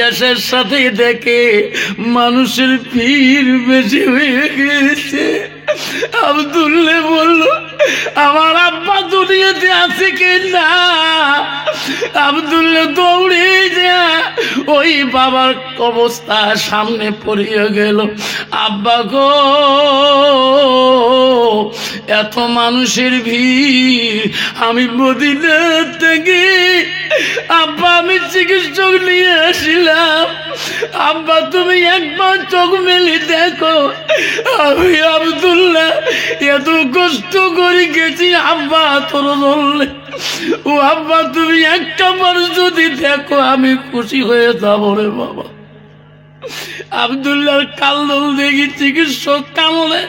আসার সাথে দেখে মানুষের ভিড় বেশি হয়ে গেছে। আব্দুল্লাহ বলল, আমার আব্বা দুনিয়াতে আছে কি না? আব্দুল্লাহ দৌড়ে যা ওই বাবার অবস্থা সামনে পড়িয়া গেল। আব্বা গো, এত মানুষের ভিড়, আমি মদিনা থেকে আব্বা আমি চিকিৎসক নিয়ে আসিলাম। আব্বা তুমি একবার চোখ মেলে দেখো, আমি আব্দুল্লাহ এত কষ্ট করে গেছি আব্বা তোর বললে। ও আব্বা তুমি একটা বার যদি দেখো আমি খুশি হয়ে যাবো রে বাবা। আব্দুল্লাহর কান্দন দেখি চিকিৎসক কামলে,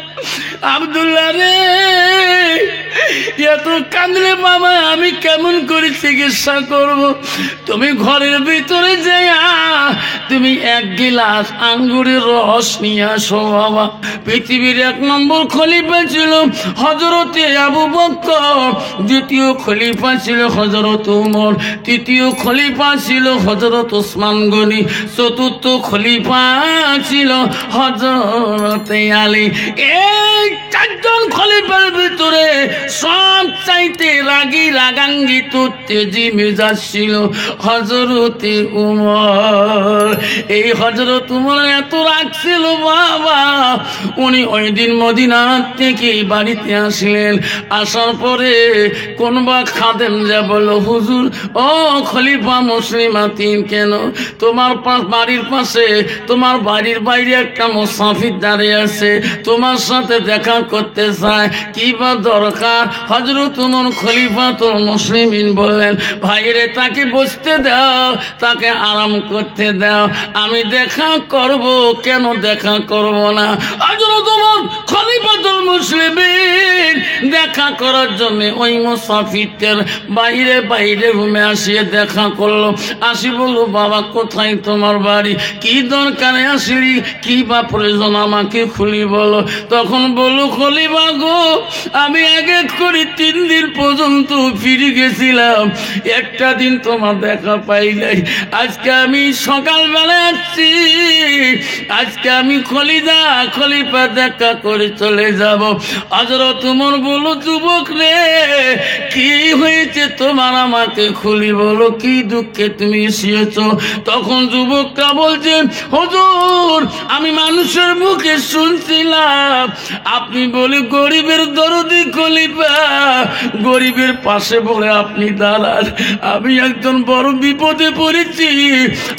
আব্দুল্লাহ রে এত কান্দলে মামা আমি কেমন করে চিকিৎসা করব? তুমি ঘরের ভিতরে যাইয়া তুমি 1 গিলাস আঙ্গুরের রস নিয়ে আসো বাবা। পৃথিবীর 1 নম্বর খলিফা ছিল হযরতে আবু বকর, দ্বিতীয় খলিফা ছিল হযরত উমর, তৃতীয় খলিফা ছিল হযরত ওসমান গনি, চতুর্থ খলিফা ছিল হযরতে আলী। এই 4 জন খলিফার ভিতরে সব চাইতে রাগী রাগান্বিত তেজি মেজাজ ছিল হযরতে উমর। এই হযরত উমর এত রাগ ছিল বাবা, উনি ওই দিন মদিনা থেকে বাড়িতে আসলেন। আসার পরে কোন বা খাদেম যা বলল, হুজুর ও খলিফা মুসলিমাতিন, কেন তোমার বাড়ির পাশে তোমার বাড়ির বাইরে একটা মুসাফির দাঁড়িয়ে আছে, তোমার সাথে দেখা করতে চায়, কি বা দরকার? হযরত উমর খলিফাতুল মুসলিমিন বললেন, ভাইরে তাকে বসতে দাও, তাকে আরাম করতে দাও, আমি দেখা করব। কেন দেখা করব না? হযরত উমর খলিফাতুল মুসলিমিন দেখা করার জন্য ওই মুসাফিরদের বাইরে বাইরে রুমে আসিয়ে দেখা করলো। আসি বলল, বাবা কোথায় তোমার বাড়ি, কি দরকারে আসলি, কি বা প্রয়োজন আমাকে খুলি বলো। তখন বলল, খলিফা গো, আমি আগে করে 3 দিন পর্যন্ত ফিরে গেছিলাম, একটা দিন তোমার দেখা পাই নাই। আজকে আমি সকালবেলা আসছি, আজকে আমি খলিফা দেখা করে চলে যাব। হযরত উমর বলল, যুবক রে কি হয়েছে তোমার, আমাকে খুলি বলো, কি দুঃখে তুমি এসেছো? তখন যুবকটা বলছে, হুজুর আমি মানুষের মুখে শুনছিলাম আপনি বলে গরিবের দরদি খলিফা, গরিবের পাশে বলে আপনি দাঁড়ান। আমি একজন বড় বিপদে পড়েছি,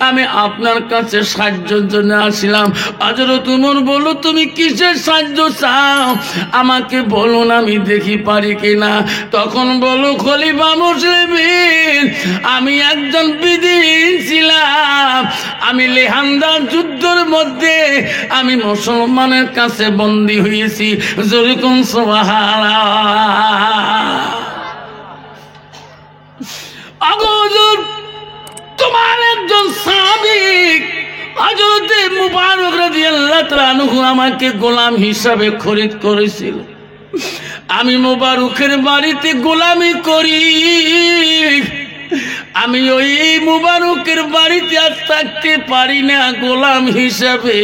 আমি আপনার কাছে সাহায্যের জন্য আসলাম। হযরত উমর বলল, তুমি কিসের সাহায্য চাও আমাকে বলুন, আমি দেখি পারি কিনা। তখন বলো, খলিফা মুসলিমিন, আমি একজন বিদিন ছিলাম, আমি লেহান্দার যুদ্ধের মধ্যে আমি মুসলমানের কাছে বন্দী হয়েছি। যেরকম সুবহানাল্লাহ, তোমার একজন সাহাবী হযরতে মুবারক রাদিয়াল্লাহু তাআলা আনহু আমাকে গোলাম হিসাবে খরিদ করেছিল। আমি মুবারকের বাড়িতে গোলামি করি, আমি ওই মুবারকের বাড়িতে আর থাকতে পারি না গোলাম হিসাবে।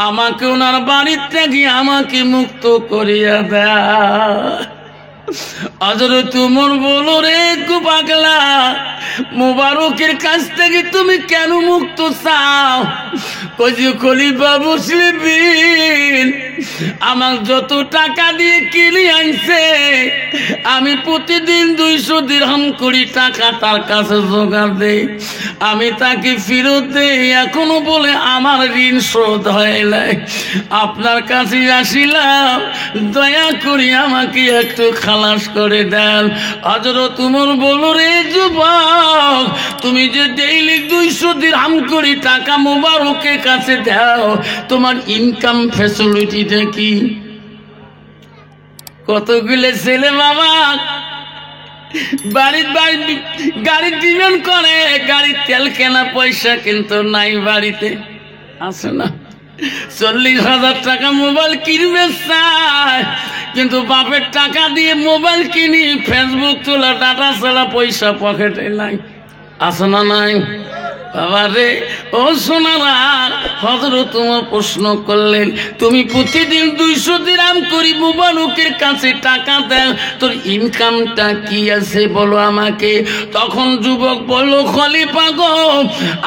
আমাকে ওনার বাড়ির থেকে আমাকে মুক্ত করিয়া দেয়। হযরত উমর বলো, রে কু পাগলা, মুবারকের কাছ থেকে তুমি কেন মুক্ত চাও? কজি খলিফা মুসলিমিন আমার যত টাকা দিয়ে কিনে আনছে, আমি প্রতিদিন 200 দিরহাম করে টাকা তার কাছে জোগাড় দেই, আমি তাকে ফেরত দেই, এখনো বলে আমার ঋণ শোধ হয় নাই। আপনার কাছে আসিলাম, দয়া করে আমাকে একটু খালাস করে দেন। হযরত উমর বলল, রে যুবক, তুমি যে ডেইলি 200 দিরহাম করে টাকা মুবারকের কাছে দাও, তোমার ইনকাম ফ্যাসিলিটিটা কি? কতগুলো ছেলে বাবা গাড়ির ডিমান্ড করে, গাড়ির তেল কেনা পয়সা কিন্তু নাই, বাড়িতে আছে না। 40,000 টাকা মোবাইল কিনবে চায়, কিন্তু বাপের টাকা দিয়ে মোবাইল কিনি, ফেসবুক তোলা, ডাটা চালা পয়সা পকেটে নাই, আছে না নাই? বাবা রে ও সোনারা, হযরত ওমর প্রশ্ন করলেন, তুমি প্রতিদিন 200 দিরহাম করি মুবারকের কাছে টাকা দাও, তোর ইনকামটা কি আছে বলো আমাকে। তখন যুবক বলল, খলিফা গো,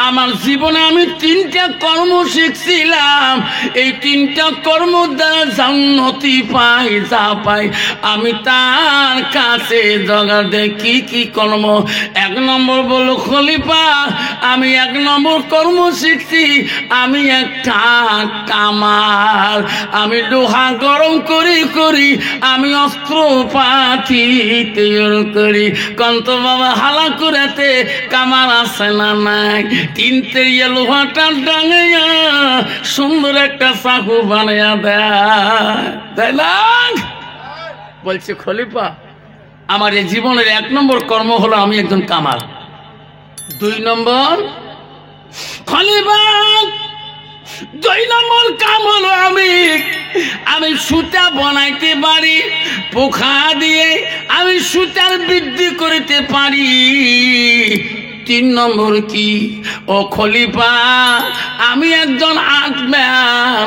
আমার জীবনে আমি 3টা কর্ম শিখছিলাম, এই 3টা কর্ম দ্বারা জান্নাতি পাই, যা পাই আমি তার কাছে জোগাড় দেই। কি কি কর্ম? 1 নম্বর বলল, খলিফা আমি 1 নম্বর কর্ম শিখছি, আমি একটা কামার, আমি লোহা গরম করি আমি অস্ত্রপাতি তৈরি করি। কন্ত বাবা হালা করেতে কামার আছে না নাই? 3 তেরিয়া লোহাটা ডাঙাইয়া সুন্দর একটা চাকু বানাইয়া দেয় না। বলছে, খলিফা আমার এই জীবনের 1 নম্বর কর্ম হলো আমি একজন কামার। 2 নম্বর, খলিফা 2 নম্বর কাম হলো আমি সুতা বানাইতে পারি, পোখা দিয়ে আমি সুতার বৃদ্ধি করতে পারি। 3 নম্বর কি? ও খলিফা আমি একজন আর্টম্যান,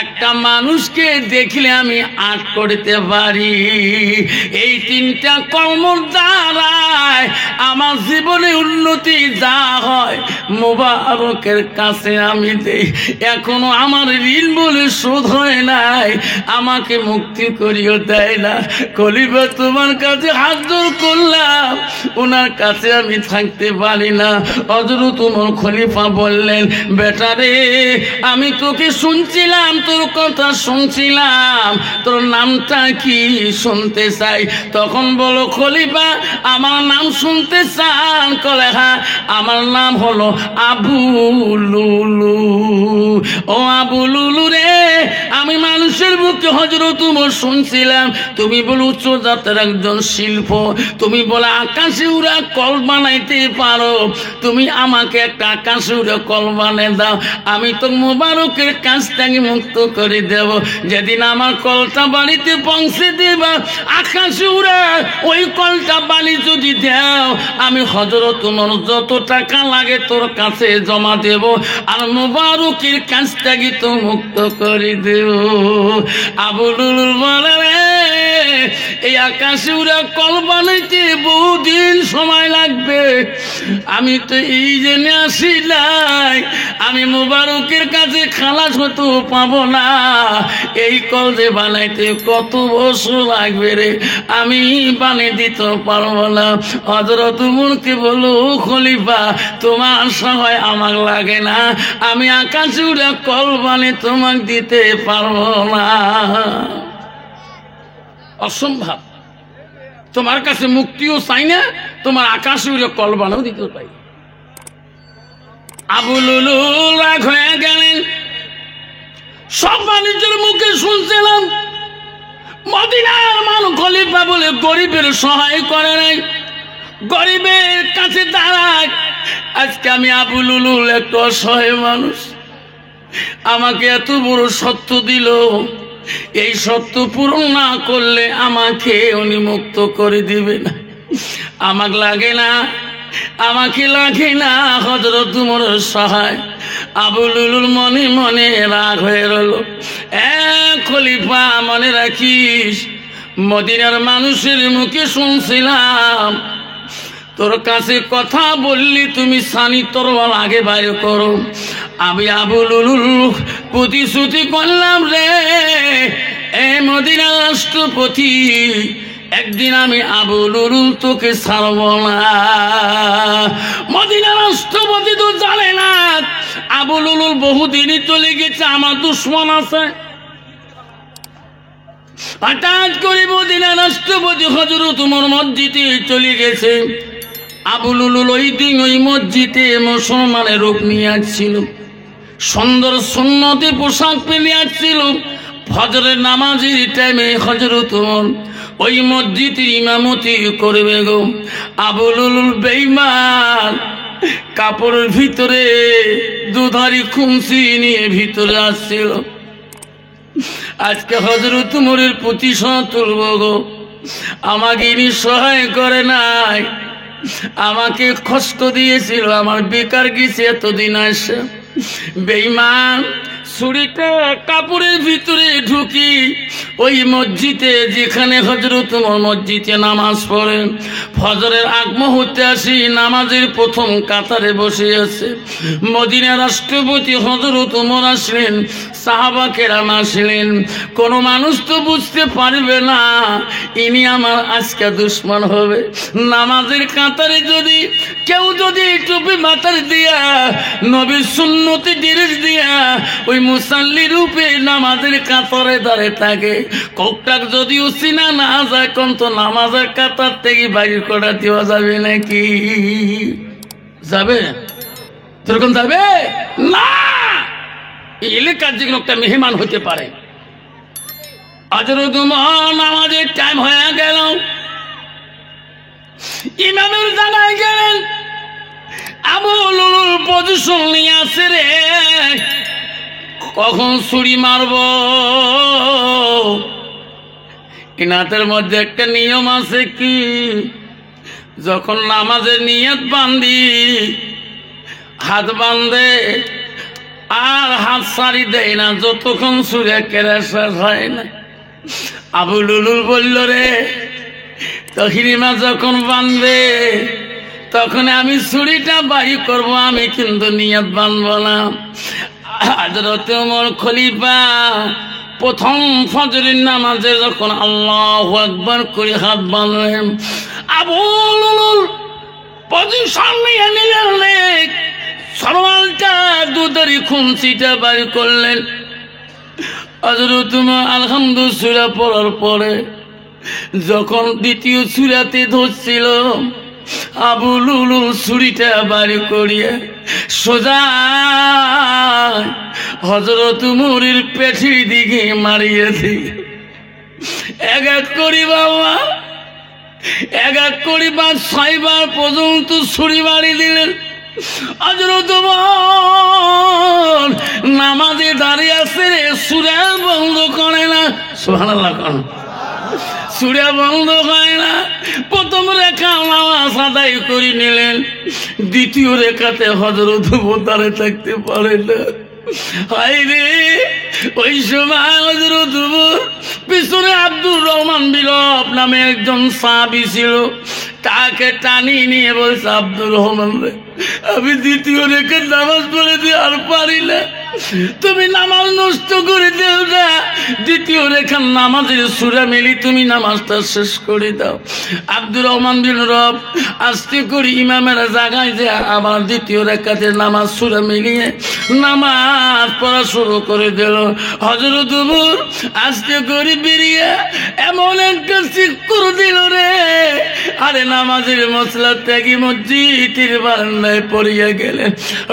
একটা মানুষকে দেখলে আমি আর্ট করতে পারি। এই 3টা কর্মর দ্বারাই আমার জীবনে উন্নতি যা হয় মুবারকের কাছে আমি দেই। এখনো আমার ঋণ বলে শোধ হয় নাই, আমাকে মুক্তি করিও দেয় না। খলিফা তোমার কাছে হাত জোড় করলাম, ওনার কাছে আমি থাকতে পারি না। হযরত ওমর খলিফা বললেন, বেটা রে আমি তোকে শুনছিলাম, তোর কথা শুনছিলাম, তোর নামটা কি শুনতে চাই। তখন বলো, খলিফা আমার নাম শুনতে চান? কলে হ্যাঁ, আমার নাম হলো আবু লুলু। ও আবু লুলু রে, আমি মানুষের মুখে হযরত ওমর শুনছিলাম তুমি বলো উচ্চ জাতের একজন শিল্প, তুমি বলে আকাশে উড়া কল বানাইতে পারো, তুমি আমাকে একটা আকাশে উড়া কল বানিয়ে দাও, আমি তো মুবারকের কাছ থেকে মুক্ত করে দেব। যেদিন আমার কলটা বাড়িতে পৌঁছে দেবা, আকাশে উড়া ওই কলটা বাড়ি যদি দাও, আমি হযরত ওমর যত টাকা লাগে তোর কাছে জমা দেব, আর মুবারকের কাছ থেকে তো মুক্ত করে দেব। আবু লুলুর বলে, এই আকাশে উড়া কল বানাইতে বহুদিন সময় লাগবে, আমি তো এই জেনে আসি নাই আমি মুবারকের কাছে খালাস হতে পাবো না, এই কল যে বানাইতে কত বছর লাগবে রে, আমি বানিয়ে দিতে পারবো না। হযরত ওমরকে বলো, খলিফা তোমার সহায় আমার লাগে না, আমি আকাশে উড়া কল বানিয়ে তোমাকে দিতে পারবো না, অসম্ভব। তোমার কাছে মুক্তিও চাই না, তোমার আকাশে উড়ে কল বানাও দিতে পাই। আবু লুলু রাগ হয়ে গেলেন। সব মানুষের মুখে শুনছিলাম মদিনার মানুষ খলিফা বলে গরিবের সহায় করে নাই, গরিবের কাছে দাঁড়ায়। আজকে আমি আবু লুলুল একটা অসহায় মানুষ, আমাকে এত বড় সত্য দিল, এই সত্য পূরণ না করলে আমাকে উনি মুক্ত করে দিবে না, আমাকে লাগে না, আমাকে লাগে না হযরত ওমরের সহায়। আবু লুলুর মনে মনে রাগ হয়ে রইল। খলিফা মনে রাখিস, মদিনার মানুষের মুখে শুনছিলাম তোর কাছে কথা বললি তুমি সানি তরোয়াল আগে বাইর করো। আমি আবু লুলুর প্রতিশ্রুতি করলাম রে, এ মদিনার রাষ্ট্রপতি, একদিন আমি আবু লুলুল তোকে ছাড়ব না। মদিনার রাষ্ট্রপতি তো জানে না আবু লুলুল বহুদিনই চলে গেছে, আমার দুশ্মন আছে। হঠাৎ করে মদিনার রাষ্ট্রপতি হযরত ওমর মসজিদে চলে গেছে। আবু লুলুল ওই দিন ওই মসজিদে মুসলমানের রূপ নিয়ে আসছিল, সুন্দর সুন্নতি পোশাক পরে আসছিল। ফজরের নামাজের টাইমে হযরত ওমর ওই মসজিদের ইমামতি করবে গো। আবু লুলুল বেঈমান কাপড়ের ভিতরে দুধারি খুমসি নিয়ে ভিতরে আসছিল। আজকে হযরত ওমরের প্রতিশোধ তুলব গো, আমাকে ইনি সহায় করে নাই, আমাকে কষ্ট দিয়েছিল, আমার বেকার গেছে এতদিন আসে। বেঈমান ছুরিটা কাপড়ের ভিতরে ঢুকি ওই মসজিদে, যেখানে হযরত ওমর মসজিদে নামাজ পড়েন, ফজরের আগ মুহূর্তে আসি, নামাজের প্রথম কাতারে বসে আছে। মদিনা রাষ্ট্রপতি হযরত ওমর আসলেন, সাহাবা কেরাম আসলেন। কোনো মানুষ তো বুঝতে পারবে না ইনি আমার আজকে দুশ্মন হবে। নামাজের কাতারে যদি কেউ যদি টুপি মাথার দিয়া, নবীর সুন্নতি ড্রেস দিয়া ওই মুসাল্লি রূপে নামাজের কাতারে দাঁড়িয়ে থাকে, কোকটাক যদিও চিনা না যায়, কোন তো নামাজের কাতার থেকে বাইর করা দেওয়া যাবে নাকি? যাবে? যেরকম যাবে না। এই এলাকার যে কোনো একটা মেহমান হতে পারে। হযরত ওমর নামাজের টাইম হয়ে গেল, ইমামের জানায় গেলেন, আবু লুলুল পজিশন নিয়ে আছে রে, কখন ছুরি মারব। ইনাতের মধ্যে একটা নিয়ম আছে কি, যখন নামাজের নিয়ত বান্ধি, হাত বান্ধে আর হাত ছাড়ি দেয় না যতক্ষণ ছুরি কেড়ে শেষ হয় না। আবু লুলুল বলল রে, তহিরিমা যখন বাঁধবে তখন আমি ছুরিটা বাড়ি করব, আমি কিন্তু নিয়ত বাঁধব না। হযরত ওমর খলিফা প্রথম ফজরের নামাজে যখন আল্লাহু আকবার করে হাত বাঁধলেন, আবু লুলুল পজিশন নিয়ে নিলেন, সরওয়ালটা দুধারি খুনসিটা বাড়ি করলেন। হযরত ওমর আলহামদুলিল্লাহ সূরা পড়ার পরে যখন দ্বিতীয় সূরাতে ধরছিল, আবু লুলুল ছুরিটা বাড়ি করিয়া সোজা হযরত ওমরের পেটের দিকে মারিয়েছে। এক এক করি বাবা, এক এক করি বা 6 বার পর্যন্ত ছুরি মারি দিলেন। হযরত ওমর নামাজে দাঁড়িয়ে আছে রে, সূরা বন্ধ করে না। সুবহানাল্লাহ, সূরা বন্ধ হয় না। প্রথম রেখা নামাজ আদায় করে নিলেন, দ্বিতীয় রেখাতে হযরত ওমর দাঁড়িয়ে থাকতে পারে না। হায় রে, ওই সময় হযরত ওমর পিছনে আব্দুর রহমান বিলব নামে একজন সাহাবী ছিল, তাকে টানিয়ে নিয়ে বলছে, আব্দুর রহমান রে, আমি দ্বিতীয় রেখার নামাজ পড়ে দিয়ে আর পারি না, তুমি নামাজ নষ্ট করে দেও না, দ্বিতীয় রেখার নামাজের সূরা মিলি তুমি নামাজটা শেষ করে দাও। আব্দুর রহমান বিন রব আস্তে করে ইমামের জায়গায় যে আবার দ্বিতীয় রেখাতে নামাজ সূরা মিলিয়ে নামাজ পড়া শুরু করে দিল। হযরত ওমর আস্তে করে বেরিয়ে এমন একটা চিৎ করে দিল রে, আরে নামাজের মসলা ত্যাগী মসজিদের বারান্দায় পড়িয়া গেলেন,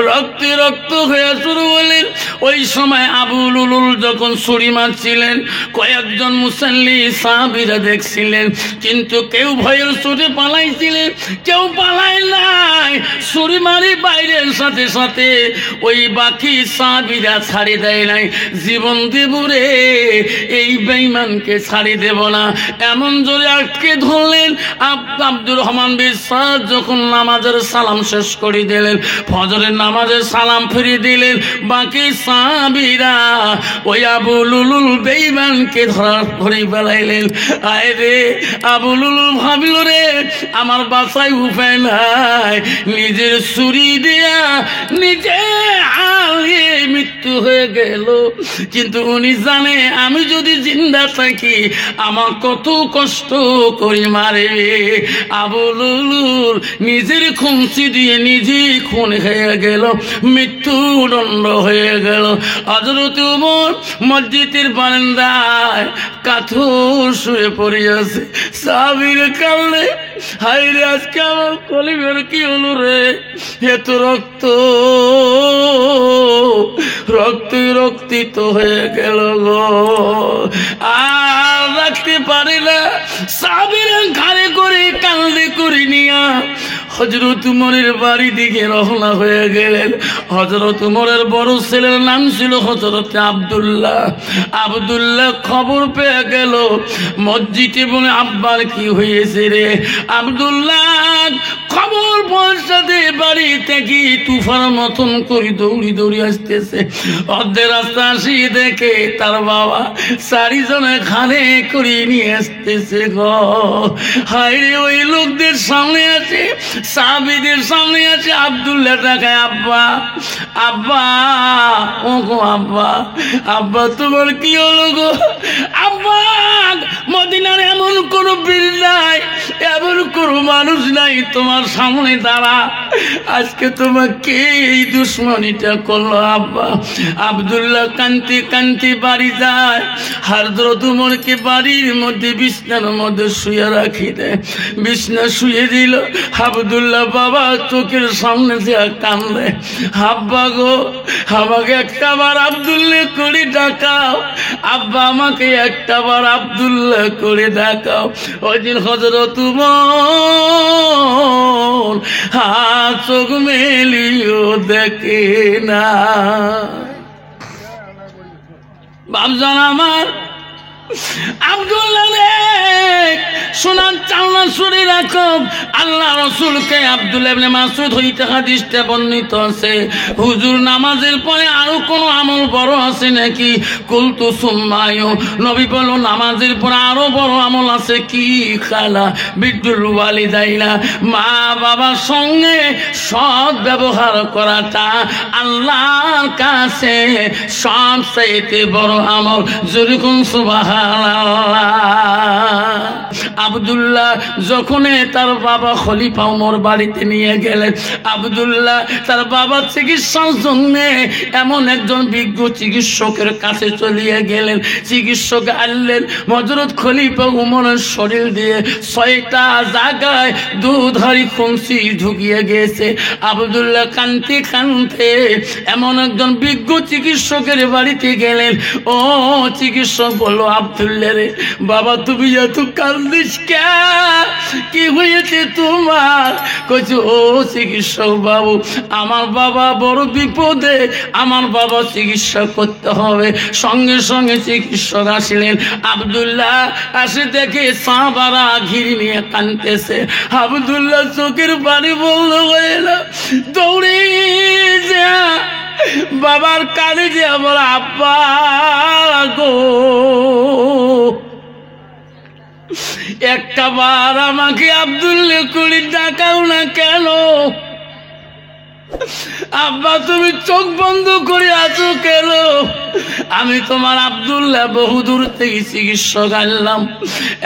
রক্তে রক্ত হয়ে শুরু হলেন। ওই সময় আবু লুলুল যখন ছুরি মারছিলেন, কয়েকজন মুসাল্লি সাহাবীরা দেখছিলেন, কিন্তু কেউ ভয়ের চোটে পালাইছিলেন, কেউ পালায় নাই। ছুরি মারি বাইরের সাথে সাথে ওই বাকি সাহাবীরা ছাড়ি দেয় নাই, জীবন দেব রে, এই বেঈমানকে ছাড়ি দেব না, এমন জোরে আটকে ধরলেন। আব্দুর রহমান বিশ্বাস যখন নামাজের সালাম শেষ করে দিলেন, ফজরের নামাজের সালাম ফিরিয়ে দিলেন, বাকি সাহাবীরা ওই আবু লুলুল বেঈমানকে ধরে ফেলাইলেন। আয় রে, আবু লুলুল ভাবিল রে, আমার বাসায় উপায় নাই, নিজের ছুরি দিয়া নিজে হারিয়ে মৃত্যু হয়ে গেল। কিন্তু উনি জানে আমি যদি জিন্দা থাকি আমার কত কষ্ট করি মারে। আবু লুলুল নিজের খুনসি দিয়ে নিজেই খুন হয়ে গেল, মৃত্যুদণ্ড হয়ে গেল। হযরত ওমর মসজিদের বারান্দায় কাতর শুয়ে পড়িয়াছে, সাহাবীরা কাঁদলে, হায় রে, আজকে আমার কলিমের কি হলো রে, এত রক্ত, রক্তে রক্তিত হয়ে গেল গো, আর রাখতে পারি না। সাহাবীরা ঘাড়ে করে কাঁদে করে নিয়া হযরত উমরের বাড়ি দিকে রওনা হয়ে গেলেন। হযরত উমরের বড় ছেলের নাম ছিল হযরত আব্দুল্লাহ। আব্দুল্লাহ খবর পেয়ে গেল মসজিদে, বলে আব্বার কি হয়েছে রে? আব্দুল্লাহ খবর পৌঁছাতে বাড়ি থেকে তুফান মতন করে দৌড়ি দৌড়ি আসতেছে। অর্ধেক রাস্তা আসি দেখে তার বাবা চারিজনে ঘাড়ে করে নিয়ে আসতেছে গো। হায়রে ওই লোকদের সামনে আছে, সাহাবীদের সামনে আছে। আব্দুল্লাহ টাকায় আব্বা আব্বা, ও গো আব্বা, আব্বা তোমার কি হলো গো? আব্বা মদিনার এমন কোনো বীর নাই, এমন কোনো মানুষ নাই তোমার সামনে দাঁড়া, আজকে তোমাকে এই দুশ্মনীটা করলো আব্বা। আব্দুল্লাহ কান্তি কান্তি বাড়ি যায়। হযরত উমরকে বাড়ির মধ্যে বিছনার মধ্যে শুয়ে রাখি দেয়। বিছনা শুয়ে দিল। আব্দুল্লাহ বাবা চোখের সামনে যে কান্দে, আব্বা গো আমাকে একটাবার আব্দুল্লাহ করে ডাকাও, আব্বা আমাকে একটাবার আব্দুল্লাহ করে ডাকাও। ওই দিন হযরত উমর চোখ মেলিও দেখে না। বাপজান আমার আব্দুল্লাহ রে, শোনার চাওনা শুনে রাখো। আল্লাহ রাসূলকে আব্দুল্লাহ ইবনে মাসউদ হইতে হাদিসটা বর্ণিত আছে, হুজুর নামাজের পরে আরো কোন আমল বড় আছে নাকি? কুলতু সুম্মায়ু, নবী বলল নামাজের পরে আরো বড় আমল আছে কি? খালা বিদ্রুল ওয়ালিদাইনা, মা বাবার সঙ্গে সৎ ব্যবহার করাটা আল্লাহর কাছে সবচেয়ে বড় আমল। যেরকম সুবহানাল্লাহ। আব্দুল্লাহ যখন তার বাবা খলিফা ওমর বাড়িতে নিয়ে গেলেন, আব্দুল্লাহ তার বাবার চিকিৎসার জন্য এমন একজন বিজ্ঞ চিকিৎসকের কাছে চলিয়ে গেলেন। চিকিৎসক আনলেন, হযরত খলিফা ওমরের শরীর দিয়ে 6টা জায়গায় দুধারি খুনসি ঢুকিয়ে গেছে। আব্দুল্লাহ কানতে কানতে এমন একজন বিজ্ঞ চিকিৎসকের বাড়িতে গেলেন। ও চিকিৎসক বলল, আব্দুল্লাহ রে বাবা তুমি এত কান্দিস কেন? কি হয়েছে তোমার? কইছে ও চিকিৎসক বাবু, আমার বাবা বড় বিপদে, আমার বাবা চিকিৎসা করতে হবে। সঙ্গে সঙ্গে চিকিৎসক আসলেন। আব্দুল্লাহ আসে দেখে সাহাবারা ঘিরে নিয়ে কাঁদতেছে। আব্দুল্লাহ চোখের পানি বন্ধ হয়ে গেল, দৌড়ে যা বাবার কানে যে আমার আব্বা গো, একটা বার আমাকে আব্দুল্লাহ করে ডাকাও না কেন? আব্বা তুমি চোখ বন্ধ করে আছো কেন? আমি তোমার আব্দুল্লাহ বহুদূর থেকে চিকিৎসক আনলাম,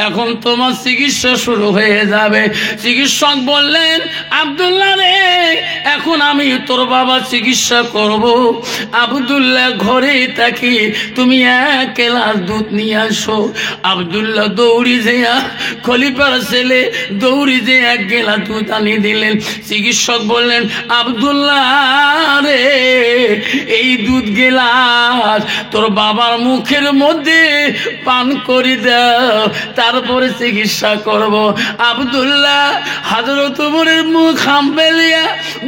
এখন তোমার চিকিৎসা শুরু হয়ে যাবে। চিকিৎসক বললেন, আব্দুল্লাহ রে এখন আমি তোর বাবা চিকিৎসা করব। আব্দুল্লাহ ঘরে থাকি, তুমি 1 গ্লাস দুধ নিয়ে আসো। আব্দুল্লাহ দৌড়ি যেয়া, খলিফার ছেলে দৌড়ি যে 1 গ্লাস দুধ আনিয়ে দিলেন। চিকিৎসক বললেন, আব্দুল্লাহ রে এই দুধ গেলাস তোর বাবার মুখের মধ্যে পান করে দাও, তারপরে চিকিৎসা করব। আব্দুল্লাহ হযরত উমরের মুখ হাম্বেলিয়া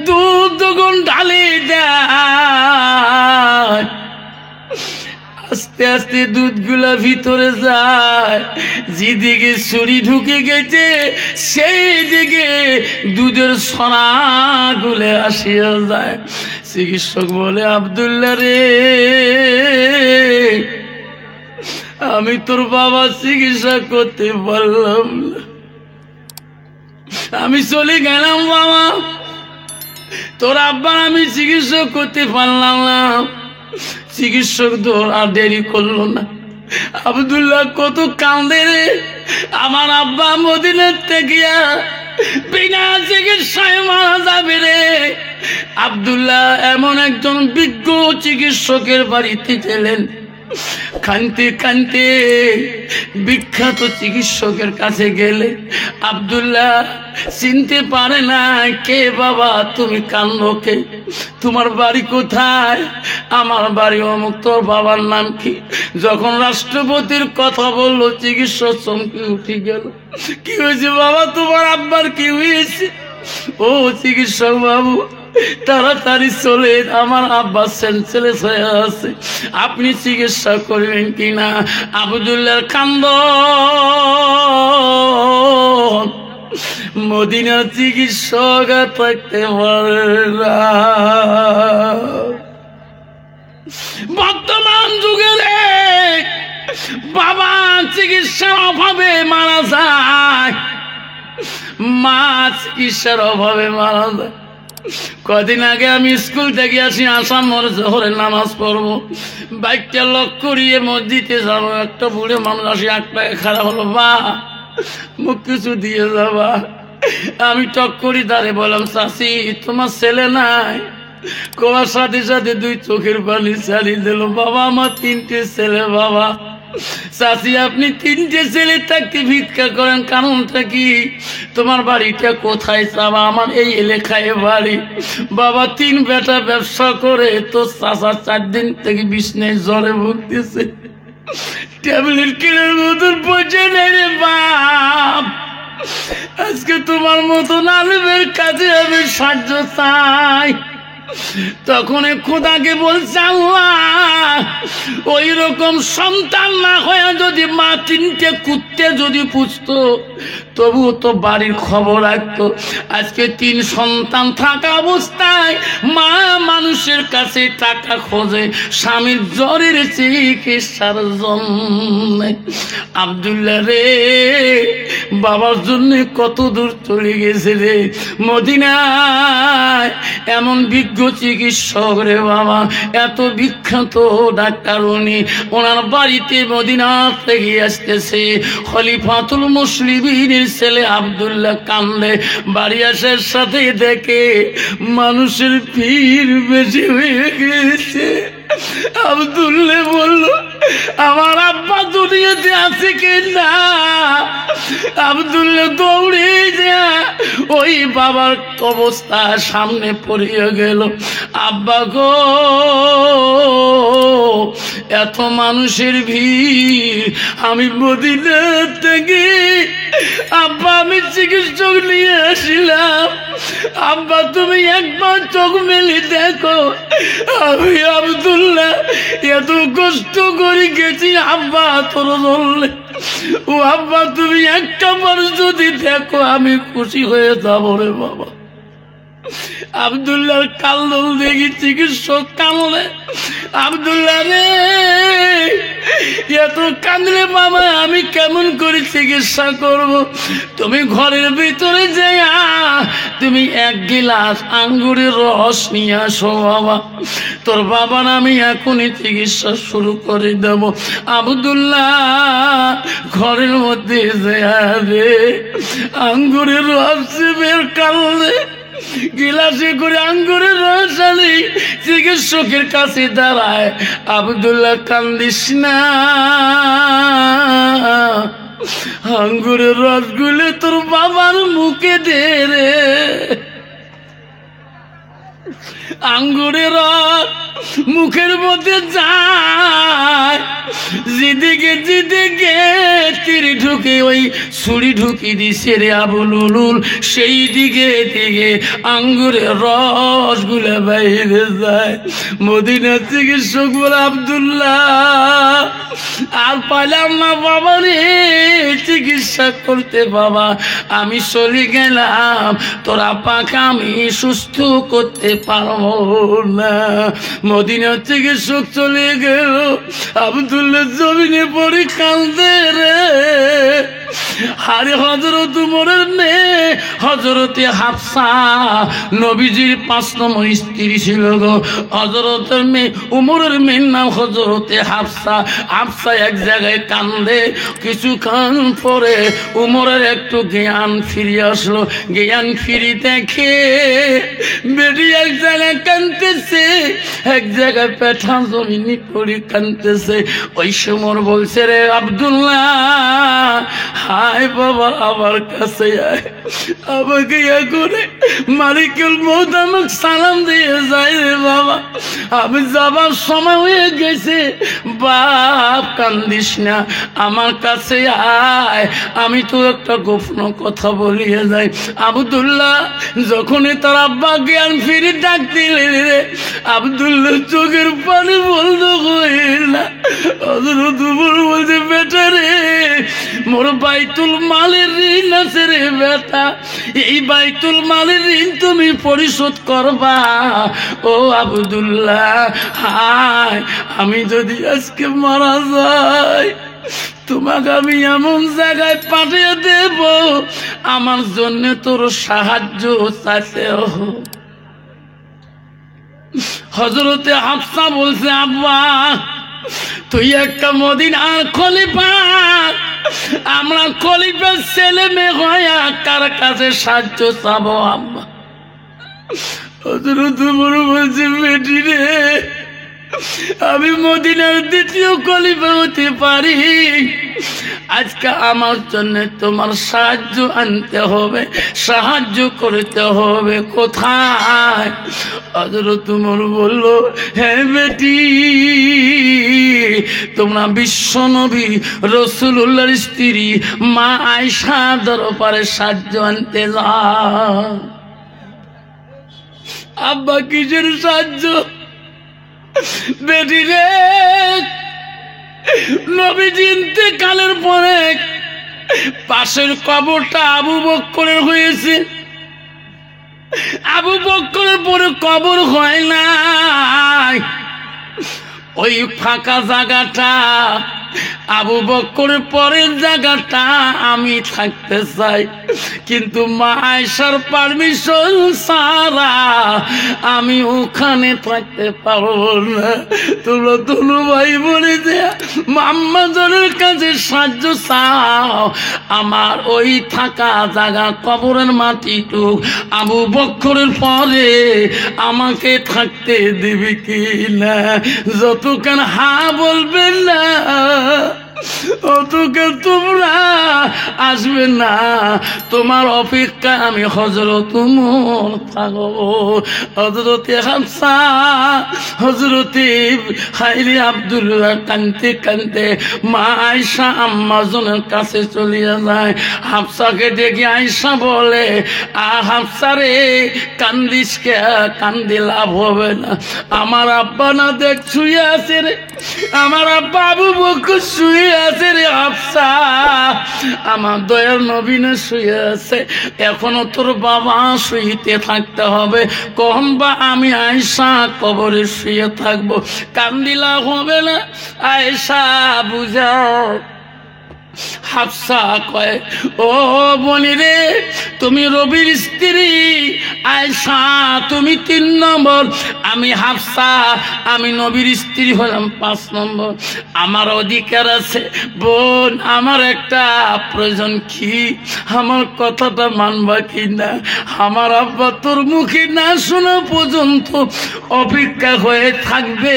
দুধ দুগুণ ঢালি দেয়। আস্তে আস্তে দুধগুলা ভিতরে যায়, যেদিকে ছুরি ঢুকে গেছে সেই দিকে দুধের সরা গুলে আসিয়া যায়। চিকিৎসক বলে, আব্দুল্লাহ রে আমি তোর বাবা চিকিৎসা করতে পারলাম না, আমি চলে গেলাম বাবা, তোর আব্বার আমি চিকিৎসা করতে পারলাম না। চিকিৎসক তো আর দেরি করলো না। আব্দুল্লাহ কত কান্দে রে, আমার আব্বা মদিনার থেকে বিনা চিকিৎসায় মারা যাবে রে। আব্দুল্লাহ এমন একজন বিজ্ঞ চিকিৎসকের বাড়িতে গেলেন। কানতে কানতে বিখ্যাত চিকিৎসকের কাছে গেলে আব্দুল্লাহ চিনতে পারে না, কে বাবা তুমি কান্দো কে? তোমার বাড়ি কোথায়? আমার বাড়ি অমুক। তোর বাবার নাম কি? যখন রাষ্ট্রপতির কথা বললো চিকিৎসক চমকে উঠে গেল। কি হয়েছে বাবা? তোমার আব্বার কি হয়েছে? ও চিকিৎসক বাবু, তাড়াতাড়ি চলে, আমার আব্বা সেন্সলেস হয়ে আছে, আপনি চিকিৎসা করবেন কিনা? আব্দুল্লাহর কান্দ, মদিনার চিকিৎসক থাকতে পারে না। বর্তমান যুগের বাবা চিকিৎসার অভাবে মারা যায়, মা চিকিৎসার অভাবে মারা যায়। কদিন আগে আমি স্কুল থেকে আসি, আসাম মোড়ে জোহরের নামাজ পড়বো, বাইকটা লক করিয়ে মসজিদে যাবো, একটা বুড়ে মানুষ আসি 8 টাকা খারাপ হলো, বা মুখ কিছু দিয়ে যাবা। আমি টক করি দাঁড়ে বললাম, চাচি তোমার ছেলে নাই? কোয়ার সাথে সাথে 2 চোখের পানি চালিয়ে দিল। বাবা আমার 3টে ছেলে। বাবা, চাচি আপনি 3টে ছেলে থাকতে ভিক্ষা করেন, কারণটা কি? তোমার বাড়িটা কোথায়? চাবা আমার এই এলাকায় বাড়ি। বাবা 3 বেটা ব্যবসা করে, তো চাচা 4 দিন থেকে বিছনায় জ্বরে ভুগতেছে, ট্যাবলেট কেনার মতন পয়সা নেই রে বাপ। আজকে তোমার মতন আলেমের কাছে আমি সাহায্য চাই। তখন খোদাকে বলছে, আল্লাহ ওই রকম সন্তান না হয়ে যদি মা 3টে কুত্তে যদি পুষতো, তবুও তো বাড়ির খবর রাখতো। আজকে 3 সন্তান থাকা অবস্থায় মা মানুষের কাছে টাকা খোঁজে স্বামীর জ্বরের চিকিৎসার জন্য। আব্দুল্লাহ রে, বাবার জন্য কত দূর চলে গেছে রে, মদিনায় এমন বিজ্ঞ চিকিৎসক রে বাবা, এত বিখ্যাত ডাক্তার উনি। ওনার বাড়িতে মদিনা থেকে আসতেছে খলিফাতুল মুসলিমিনের ছেলে আব্দুল্লাহ কান্দে। বাড়ি আসার সাথে দেখে মানুষের ভিড় বেশি হয়ে গেছে। আব্দুল্লাহ বলল, আমার আব্বা দুনিয়াতে আছে কিনা? আব্দুল্লাহ দৌড়ে যা ওই বাবার অবস্থা সামনে পড়িয়ে গেল। আব্বা গো, এত মানুষের ভিড়, আমি মদিনা থেকে আব্বা আমি চিকিৎসক নিয়ে আসিলাম। আব্বা তুমি একবার চোখ মেলে দেখো, আমি আব্দুল্লাহ এত কষ্ট করে গেছি আব্বা তোর বললে। ও আব্বা তুমি একটা মানুষ যদি দেখো আমি খুশি হয়ে যাবো রে বাবা। আব্দুল্লাহর কান্দল দেখি চিকিৎসক কামলে, আব্দুল্লাহ রে এত কান্দলে বাবা আমি কেমন করে চিকিৎসা করব? তুমি ঘরের ভিতরে যাইয়া তুমি 1 গিলাস আঙ্গুরের রস নিয়ে আসো বাবা, তোর বাবার আমি এখনই চিকিৎসা শুরু করে দেব। আব্দুল্লাহ ঘরের মধ্যে যাবে আঙ্গুরের রস বের কালে গিলাসে করে আঙ্গুরের রস আনি চিকিৎসকের কাছে দাঁড়ায়। আব্দুল্লাহ কান্দিস না, আঙ্গুরের রসগুলো তোর বাবার মুখে দে রে। আঙ্গুরের রস মুখের মধ্যে যায়, যেদিকে যেদিকে তীর ঢুকে ওই ছুরি ঢুকি দিছে রে আবুলুল, সেই দিকে দিকে আঙ্গুরের রসগুলো বাইরে যায়। মদিনা চিকিৎসক বলে, আব্দুল্লাহ আর পাইলাম না বাবা রে চিকিৎসা করতে, বাবা আমি চলে গেলাম, তোরা পাকা আমি সুস্থ করতে পারবো না। মদিনা চিকিৎসক চলে গেল, আব্দুল্লাহ জমিনে পড়ে কান্দে রে। আরে হযরত উমরের মেয়ে হযরতে হাফসা নবীজির 5 নম্বর স্ত্রী ছিল গো। হযরতের মেয়ে উমরের মেয়ের নাম হযরতে হাফসা। হাফসা এক জায়গায় কান্দে, কিছুক্ষণ পরে উমরের একটু জ্ঞান ফিরে আসলো। জ্ঞান ফিরে দেখে বেটি এক জায়গায় কান্দতেছে, এক জায়গায় পেঠা জমিনি করে কানতেছে। ওই সময় বলছে, রে আব্দুল্লাহ, হায় বাবা আমার কাছে আয়, আমাকে ইয়া করে মালিকুল মউত আমাকে সালাম দিয়ে যায় রে বাবা, আমি যাবার সময় হয়ে গেছে। বাপ কান্দিস না, আমার কাছে আয়, আমি তো একটা গোপন কথা বলিয়ে যাই। আব্দুল্লাহ যখনই তার আব্বা জ্ঞান ফিরে ডাক দিলে রে, আব্দুল্লাহ চোখের পানি বন্ধ হইল না। হযরত উমর বলছে, বেটা রে, মোর বাইতুল মালের ঋণ আছে রে বেটা, এই বাইতুল মালের ঋণ তুমি পরিশোধ করবা। ও আব্দুল্লাহ, হায় আমি যদি আজকে মারা যাই, তোমাকে আমি এমন জায়গায় পাঠিয়ে দেব, আমার জন্য তোর সাহায্য চাইতে। হযরতে হাফসা বলছে, আব্বা তুই একটা মদিনার খলিফা, আমরা খলিফার ছেলে মেয়ে হয়ে কার কাছে সাহায্য চাবো আব্বা? হযরত উমর বলছে, বেটি রে, আমি মদিনার দ্বিতীয় খলিফা হতে পারি, আজকে আমার জন্য তোমার সাহায্য আনতে হবে, সাহায্য করতে হবে। কোথায়? হযরত উমর বলল, হ্যাঁ বেটি, তোমরা বিশ্বনবী রাসূলুল্লাহর স্ত্রী মা আয়েশা দরবারে সাহায্য আনতে যাও। আব্বা কিসের সাহায্য? বেটি রে, নবীজি ইন্তেকালের পরে পাশের কবরটা আবু বকরের হয়েছে, আবু বকরের পরে কবর হয় নাই, ওই ফাঁকা জায়গাটা আবু বকরের পরের জায়গাটা আমি থাকতে চাই, কিন্তু মা আয়েশার পারমিশন ছাড়া আমি ওখানে থাকতে পারবো না। তোমরা দুনু ভাই বলে যে আম্মাজানের কাছে সাহায্য চাও, আমার ওই থাকা জায়গা কবরের মাটিটুক আবু বকরের পরে আমাকে থাকতে দিবি কি না? যতক্ষণ হা বলবেন না অতক্ষণ তোমরা আসবে না, তোমার অপেক্ষা আমি হযরত উমর থাকবো। হযরতে হাফসা, হযরতে হাইরে আব্দুল্লাহ কানতে কানতে মা আয়েশা আম্মাজনের কাছে চলিয়া যায়। হাফসাকে ডেকে আয়েশা বলে, হাফসা রে, কান্দিস কে? কান্দি লাভ হবে না, আমার আব্বা না দেখ শুয়ে আছে রে, আমার আব্বা আবু বকর শুয়ে আছে রে হাফসা, আমার দয়ার নবী না শুয়ে আছে, এখনো তোর বাবা শুইতে থাকতে হবে, কখন বা আমি আয়েশা কবরে শুয়ে থাকবো, কান্দিলা হবে না, আয়েশা বুঝাও। হাফসা কয়, ও বনি রে, তুমি রবির স্ত্রী আয়েশা, তুমি 3 নম্বর, আমি হাফসা, আমি নবীর স্ত্রী হলাম 5 নম্বর, আমার অধিকার আছে। বোন, আমার একটা প্রয়োজন, কি আমার কথাটা মানবা কি না? আমার আব্বা তোর মুখে না শোনা পর্যন্ত অপেক্ষা হয়ে থাকবে,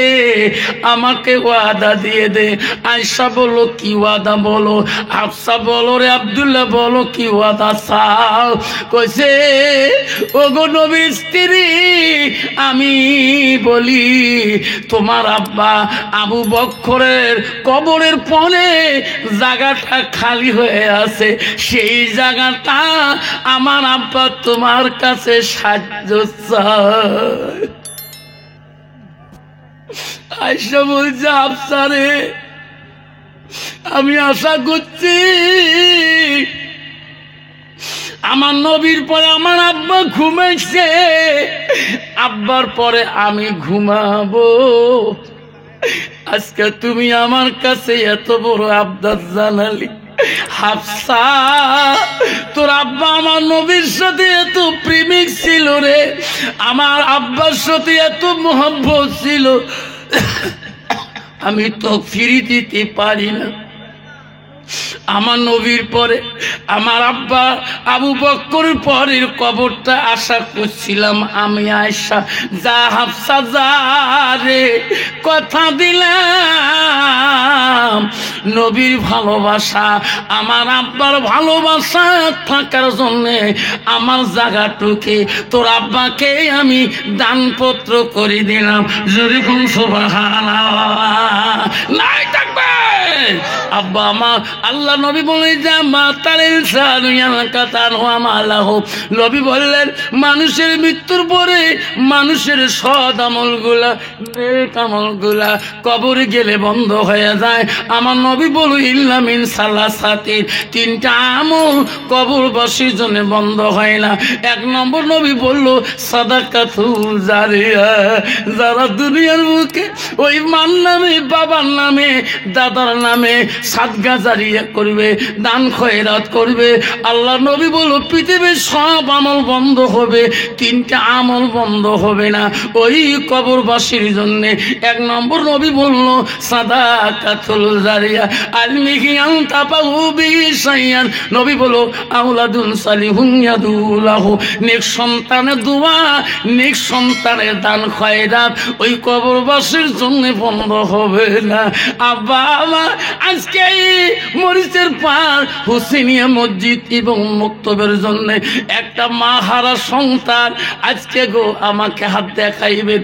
আমাকে ওয়াদা দিয়ে দে। আয়েশা বলো, কি ওয়াদা বলো? হাফসা বলো, রে আব্দুল্লাহ বলো, কি ওয়াদা চাও? কইছে, ওগো নবীর স্ত্রী, আমি বলি তোমার আব্বা আবু বকরের কবরের পরে জায়গাটা খালি হয়ে আছে, সেই জায়গাটা আমার আব্বা তোমার কাছে সাহায্য চায়। আয়েশা বলছে, হাফসা রে, আমি আশা করছি আমার নবীর পরে আমার আব্বা ঘুমাইছে, আব্বার পরে আমি ঘুমাবো, আজকে তুমি আমার কাছে এত বড় আবদার জানালি। হাফসা, তোর আব্বা আমার নবীর সাথে এত প্রেমিক ছিল রে, আমার আব্বার সাথে এত মোহব্বত ছিল, আমি তো ফিরে দিতে পারি না। আমার নবীর পরে আমার আব্বা আবু বকর পরের কবরটা আশা করছিলাম আমি। আয়েশা যা হাফসা যা রে, কথা দিলাম নবীর ভালোবাসা আমার আব্বার ভালোবাসা থাকার জন্যে আমার জায়গাটুকে তোর আব্বাকে আমি দানপত্র করে দিলাম। যদি কোন সুবহানাল্লাহ নাই থাকবে আব্বা আমার। আল্লাহ নবী বলে যা মাতাল ইনসানু ইয়ানকাতান ওয়া মালাহু, নবী বললেন মানুষের মৃত্যুর পরে মানুষের সৎ আমলগুলা নেক আমলগুলা কবরে গেলে বন্ধ হয়ে যায়। আমার নবী বলল ইল্লা মিন সালাসাতিন, তিনটা আমল কবরবাসীর জন্য বন্ধ হয় না। এক নম্বর নবী বলল সাদাকাতুল জারিয়া, যারা দুনিয়ার মুখে ওই মার নামে বাবার নামে দাদার নামে সাদকা জারিয়া করবে, দান খয়রাত করবে। আল্লাহ নবী বলল পৃথিবীর সব আমল বন্ধ হবে, তিনটা আমল বন্ধ হবে না ওই কবরবাসীর জন্য। এক নম্বর নবী বলল সাদাকাতুল জারিয়া আলমিহি আনতা পাউবি সাইয়ান, নবী বলল আওলাদুন সালিহুন ইয়াদুলাহু, নেক সন্তানের দোয়া নেক সন্তানের দান খয়রাত ওই কবরবাসীর জন্য বন্ধ হবে না। আব্বা আমার আজকে মরিচের পার হুসেনিয়া মসজিদ এবং মক্তবের জন্য একটা মা হারা সন্তান আজকে গো আমাকে হাত দেখাইবে।